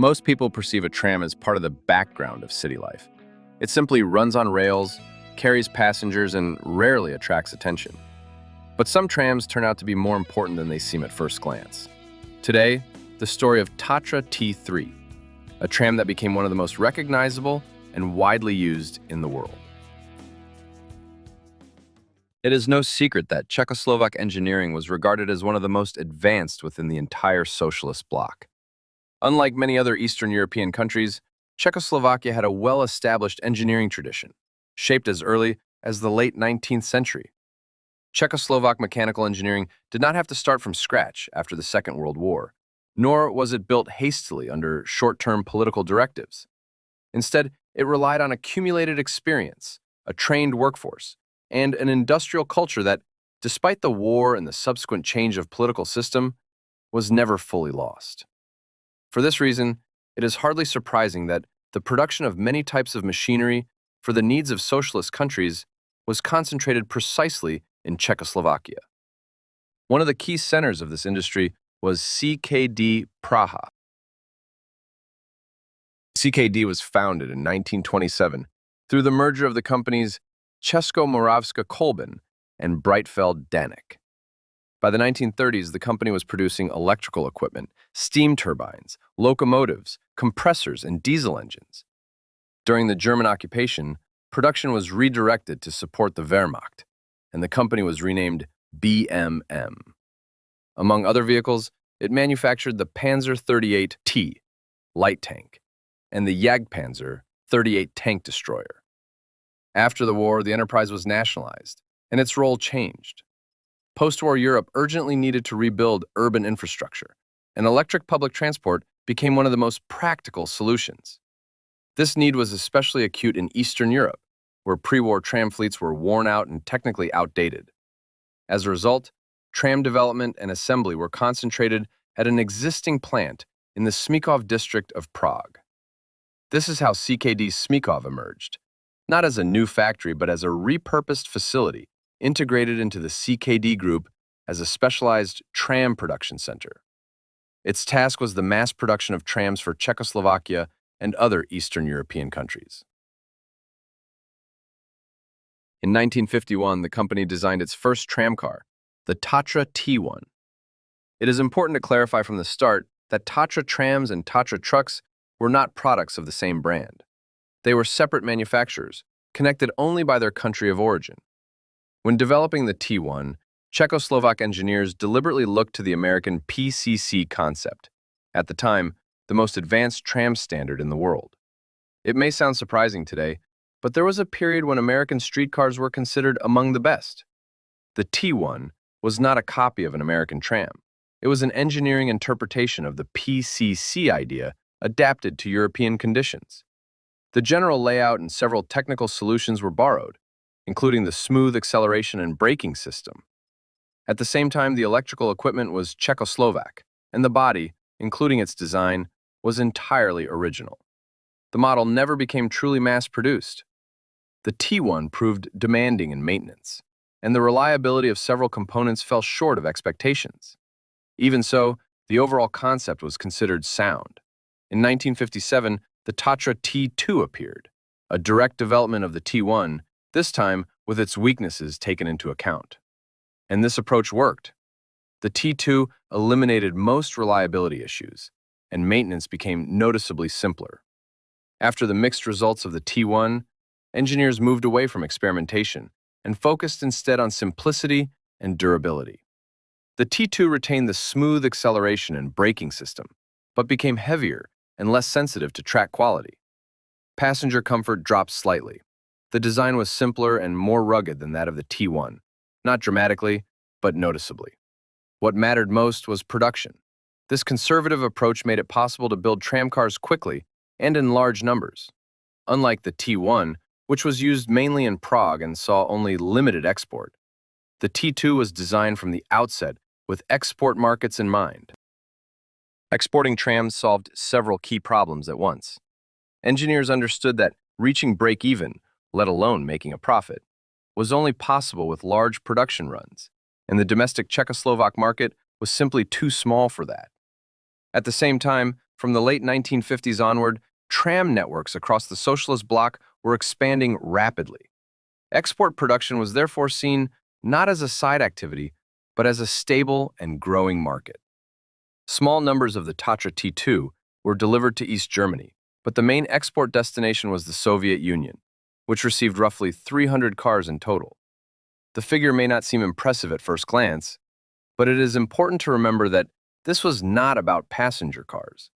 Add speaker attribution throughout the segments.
Speaker 1: Most people perceive a tram as part of the background of city life. It simply runs on rails, carries passengers, and rarely attracts attention. But some trams turn out to be more important than they seem at first glance. Today, the story of Tatra T3, a tram that became one of the most recognizable and widely used in the world. It is no secret that Czechoslovak engineering was regarded as one of the most advanced within the entire socialist bloc. Unlike many other Eastern European countries, Czechoslovakia had a well-established engineering tradition, shaped as early as the late 19th century. Czechoslovak mechanical engineering did not have to start from scratch after the Second World War, nor was it built hastily under short-term political directives. Instead, it relied on accumulated experience, a trained workforce, and an industrial culture that, despite the war and the subsequent change of political system, was never fully lost. For this reason, it is hardly surprising that the production of many types of machinery for the needs of socialist countries was concentrated precisely in Czechoslovakia. One of the key centers of this industry was CKD Praha. CKD was founded in 1927 through the merger of the companies Českomoravská Kolbin and Breitfeld Danek. By the 1930s, the company was producing electrical equipment, steam turbines, locomotives, compressors, and diesel engines. During the German occupation, production was redirected to support the Wehrmacht, and the company was renamed BMM. Among other vehicles, it manufactured the Panzer 38T light tank and the Jagdpanzer 38 tank destroyer. After the war, the enterprise was nationalized, and its role changed. Post-war Europe urgently needed to rebuild urban infrastructure, and electric public transport became one of the most practical solutions. This need was especially acute in Eastern Europe, where pre-war tram fleets were worn out and technically outdated. As a result, tram development and assembly were concentrated at an existing plant in the Smíchov district of Prague. This is how CKD Smíchov emerged, not as a new factory but as a repurposed facility integrated into the CKD group as a specialized tram production center. Its task was the mass production of trams for Czechoslovakia and other Eastern European countries. In 1951, the company designed its first tramcar, the Tatra T1. It is important to clarify from the start that Tatra trams and Tatra trucks were not products of the same brand. They were separate manufacturers, connected only by their country of origin. When developing the T1, Czechoslovak engineers deliberately looked to the American PCC concept, at the time, the most advanced tram standard in the world. It may sound surprising today, but there was a period when American streetcars were considered among the best. The T1 was not a copy of an American tram. It was an engineering interpretation of the PCC idea adapted to European conditions. The general layout and several technical solutions were borrowed, including the smooth acceleration and braking system. At the same time, the electrical equipment was Czechoslovak, and the body, including its design, was entirely original. The model never became truly mass-produced. The T1 proved demanding in maintenance, and the reliability of several components fell short of expectations. Even so, the overall concept was considered sound. In 1957, the Tatra T2 appeared, a direct development of the T1, this time with its weaknesses taken into account. And this approach worked. The T2 eliminated most reliability issues, and maintenance became noticeably simpler. After the mixed results of the T1, engineers moved away from experimentation and focused instead on simplicity and durability. The T2 retained the smooth acceleration and braking system, but became heavier and less sensitive to track quality. Passenger comfort dropped slightly. The design was simpler and more rugged than that of the T1, not dramatically, but noticeably. What mattered most was production. This conservative approach made it possible to build tramcars quickly and in large numbers. Unlike the T1, which was used mainly in Prague and saw only limited export, the T2 was designed from the outset with export markets in mind. Exporting trams solved several key problems at once. Engineers understood that reaching break-even, let alone making a profit, was only possible with large production runs, and the domestic Czechoslovak market was simply too small for that. At the same time, From the late 1950s onward, tram networks across the socialist bloc were expanding rapidly. Export production was therefore seen not as a side activity, but as a stable and growing market. Small numbers of the Tatra T2 were delivered to East Germany, but the main export destination was the Soviet Union, which received roughly 300 cars in total. The figure may not seem impressive at first glance, but it is important to remember that this was not about passenger cars.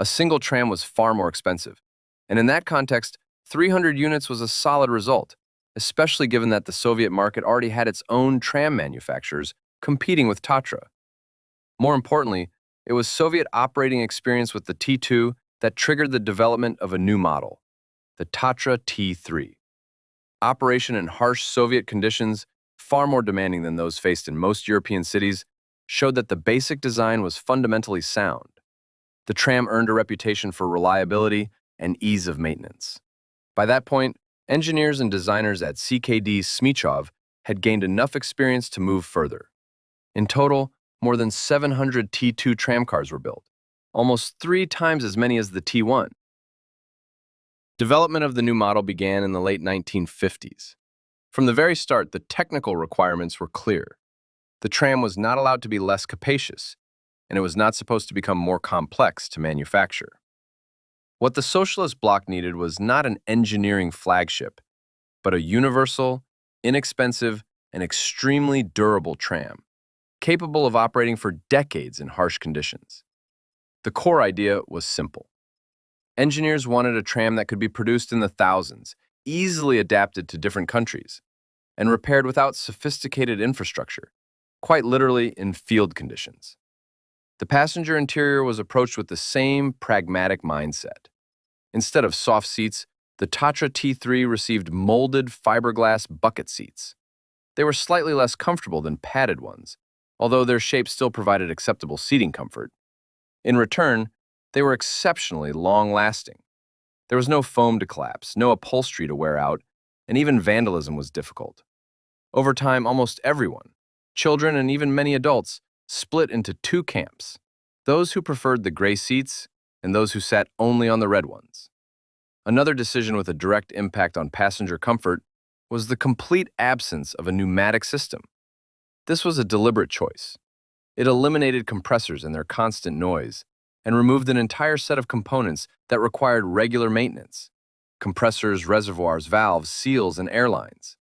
Speaker 1: A single tram was far more expensive, and in that context, 300 units was a solid result, especially given that the Soviet market already had its own tram manufacturers competing with Tatra. More importantly, it was Soviet operating experience with the T2 that triggered the development of a new model, the Tatra T3. Operation in harsh Soviet conditions, far more demanding than those faced in most European cities, showed that the basic design was fundamentally sound. The tram earned a reputation for reliability and ease of maintenance. By that point, engineers and designers at CKD Smichov had gained enough experience to move further. In total, more than 700 T2 tramcars were built, almost 3 times as many as the T1. Development of the new model began in the late 1950s. From the very start, the technical requirements were clear. The tram was not allowed to be less capacious, and it was not supposed to become more complex to manufacture. What the socialist bloc needed was not an engineering flagship, but a universal, inexpensive, and extremely durable tram, capable of operating for decades in harsh conditions. The core idea was simple. Engineers wanted a tram that could be produced in the thousands, easily adapted to different countries, and repaired without sophisticated infrastructure, quite literally in field conditions. The passenger interior was approached with the same pragmatic mindset. Instead of soft seats, the Tatra T3 received molded fiberglass bucket seats. They were slightly less comfortable than padded ones, although their shape still provided acceptable seating comfort. In return, they were exceptionally long-lasting. There was no foam to collapse, no upholstery to wear out, and even vandalism was difficult. Over time, almost everyone, children and even many adults, split into 2 camps, those who preferred the gray seats and those who sat only on the red ones. Another decision with a direct impact on passenger comfort was the complete absence of a pneumatic system. This was a deliberate choice. It eliminated compressors and their constant noise, and removed an entire set of components that required regular maintenance: compressors, reservoirs, valves, seals, and airlines.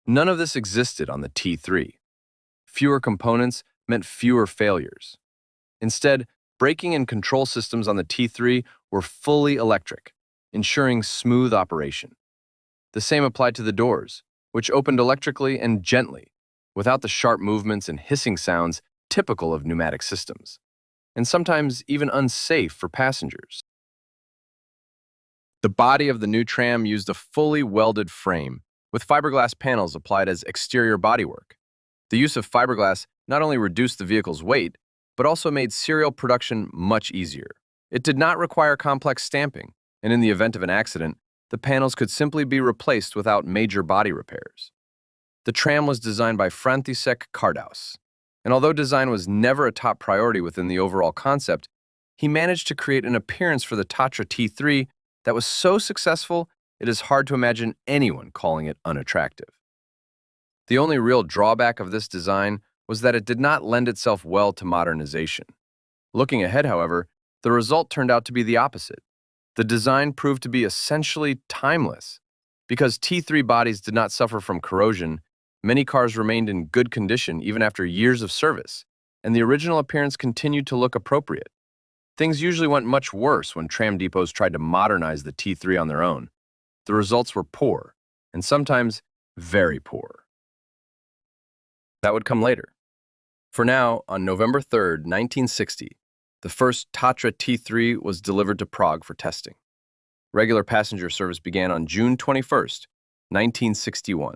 Speaker 1: None of this existed on the T3. Fewer components meant fewer failures. Instead, braking and control systems on the T3 were fully electric, ensuring smooth operation. The same applied to the doors, which opened electrically and gently, without the sharp movements and hissing sounds typical of pneumatic systems, and sometimes even unsafe for passengers. The body of the new tram used a fully welded frame, with fiberglass panels applied as exterior bodywork. The use of fiberglass not only reduced the vehicle's weight, but also made serial production much easier. It did not require complex stamping, and in the event of an accident, the panels could simply be replaced without major body repairs. The tram was designed by František Kardaus, and although design was never a top priority within the overall concept, he managed to create an appearance for the Tatra T3 that was so successful it is hard to imagine anyone calling it unattractive. The only real drawback of this design was that it did not lend itself well to modernization. Looking ahead, however, the result turned out to be the opposite. The design proved to be essentially timeless. Because T3 bodies did not suffer from corrosion, many cars remained in good condition even after years of service, and the original appearance continued to look appropriate. Things usually went much worse when tram depots tried to modernize the T3 on their own. The results were poor, and sometimes very poor. That would come later. For now, on November 3rd, 1960, the first Tatra T3 was delivered to Prague for testing. Regular passenger service began on June 21st, 1961.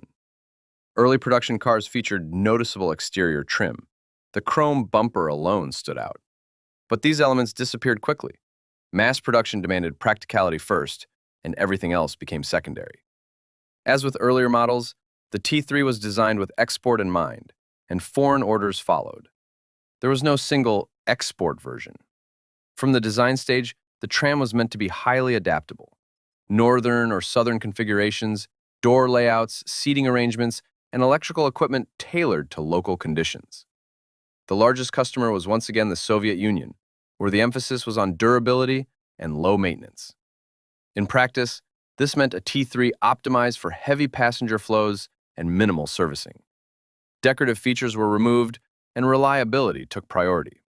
Speaker 1: Early production cars featured noticeable exterior trim. The chrome bumper alone stood out. But these elements disappeared quickly. Mass production demanded practicality first, and everything else became secondary. As with earlier models, the T3 was designed with export in mind, and foreign orders followed. There was no single export version. From the design stage, the tram was meant to be highly adaptable. Northern or southern configurations, door layouts, seating arrangements, and electrical equipment tailored to local conditions. The largest customer was once again the Soviet Union, where the emphasis was on durability and low maintenance. In practice, this meant a T3 optimized for heavy passenger flows and minimal servicing. Decorative features were removed, and reliability took priority.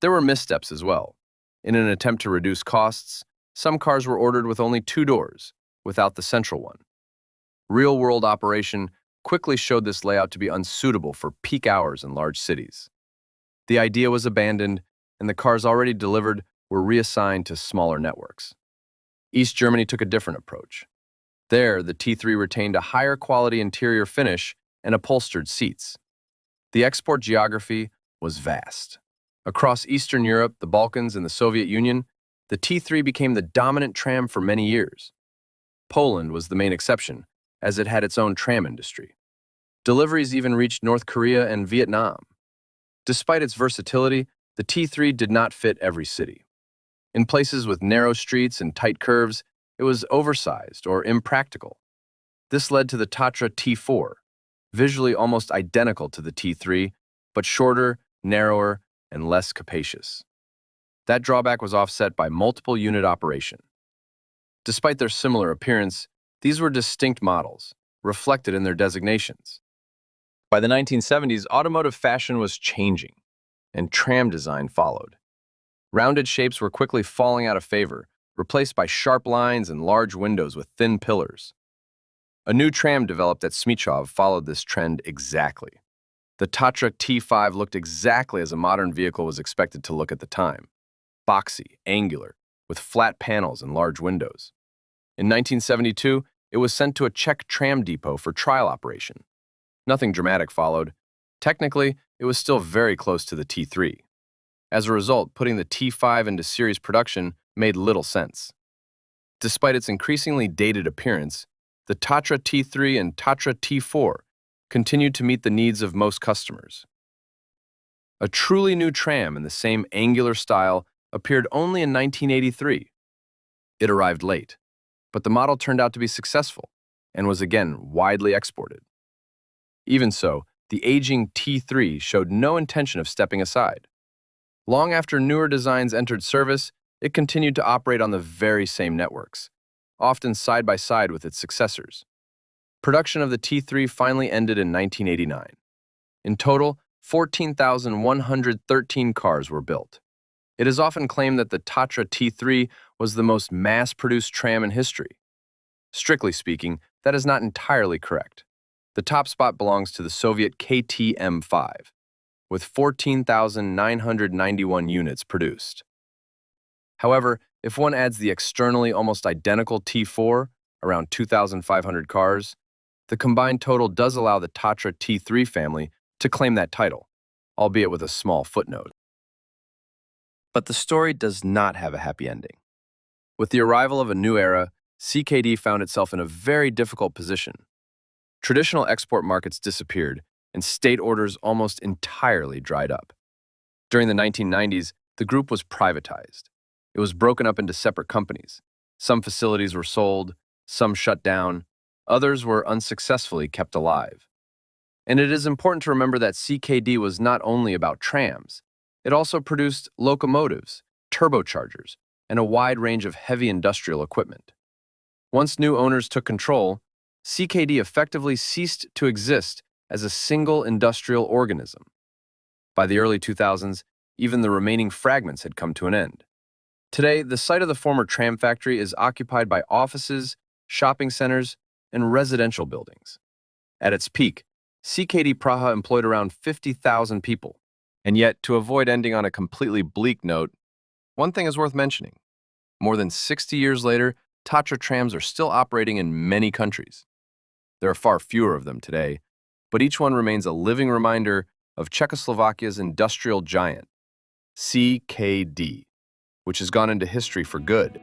Speaker 1: There were missteps as well. In an attempt to reduce costs, some cars were ordered with only 2 doors, without the central one. Real-world operation quickly showed this layout to be unsuitable for peak hours in large cities. The idea was abandoned, and the cars already delivered were reassigned to smaller networks. East Germany took a different approach. There, the T3 retained a higher quality interior finish and upholstered seats. The export geography was vast. Across Eastern Europe, the Balkans, and the Soviet Union, the T3 became the dominant tram for many years. Poland was the main exception, as it had its own tram industry. Deliveries even reached North Korea and Vietnam. Despite its versatility, the T3 did not fit every city. In places with narrow streets and tight curves, it was oversized or impractical. This led to the Tatra T4, visually almost identical to the T3, but shorter, narrower, and less capacious. That drawback was offset by multiple unit operation. Despite their similar appearance, these were distinct models, reflected in their designations. By the 1970s, automotive fashion was changing, and tram design followed. Rounded shapes were quickly falling out of favor, replaced by sharp lines and large windows with thin pillars. A new tram developed at Smychov followed this trend exactly. The Tatra T5 looked exactly as a modern vehicle was expected to look at the time. Boxy, angular, with flat panels and large windows. In 1972, it was sent to a Czech tram depot for trial operation. Nothing dramatic followed. Technically, it was still very close to the T3. As a result, putting the T5 into series production made little sense. Despite its increasingly dated appearance, the Tatra T3 and Tatra T4 continued to meet the needs of most customers. A truly new tram in the same angular style appeared only in 1983. It arrived late, but the model turned out to be successful and was again widely exported. Even so, the aging T3 showed no intention of stepping aside. Long after newer designs entered service, it continued to operate on the very same networks, often side by side with its successors. Production of the T3 finally ended in 1989. In total, 14,113 cars were built. It is often claimed that the Tatra T3 was the most mass-produced tram in history. Strictly speaking, that is not entirely correct. The top spot belongs to the Soviet KTM-5, with 14,991 units produced. However, if one adds the externally almost identical T4, around 2,500 cars, the combined total does allow the Tatra T3 family to claim that title, albeit with a small footnote. But the story does not have a happy ending. With the arrival of a new era, CKD found itself in a very difficult position. Traditional export markets disappeared, and state orders almost entirely dried up. During the 1990s, the group was privatized. It was broken up into separate companies. Some facilities were sold, some shut down, others were unsuccessfully kept alive. And it is important to remember that CKD was not only about trams. It also produced locomotives, turbochargers, and a wide range of heavy industrial equipment. Once new owners took control, CKD effectively ceased to exist as a single industrial organism. By the early 2000s, even the remaining fragments had come to an end. Today, the site of the former tram factory is occupied by offices, shopping centers, and residential buildings. At its peak, CKD Praha employed around 50,000 people. And yet, to avoid ending on a completely bleak note, one thing is worth mentioning. More than 60 years later, Tatra trams are still operating in many countries. There are far fewer of them today, but each one remains a living reminder of Czechoslovakia's industrial giant, CKD, which has gone into history for good.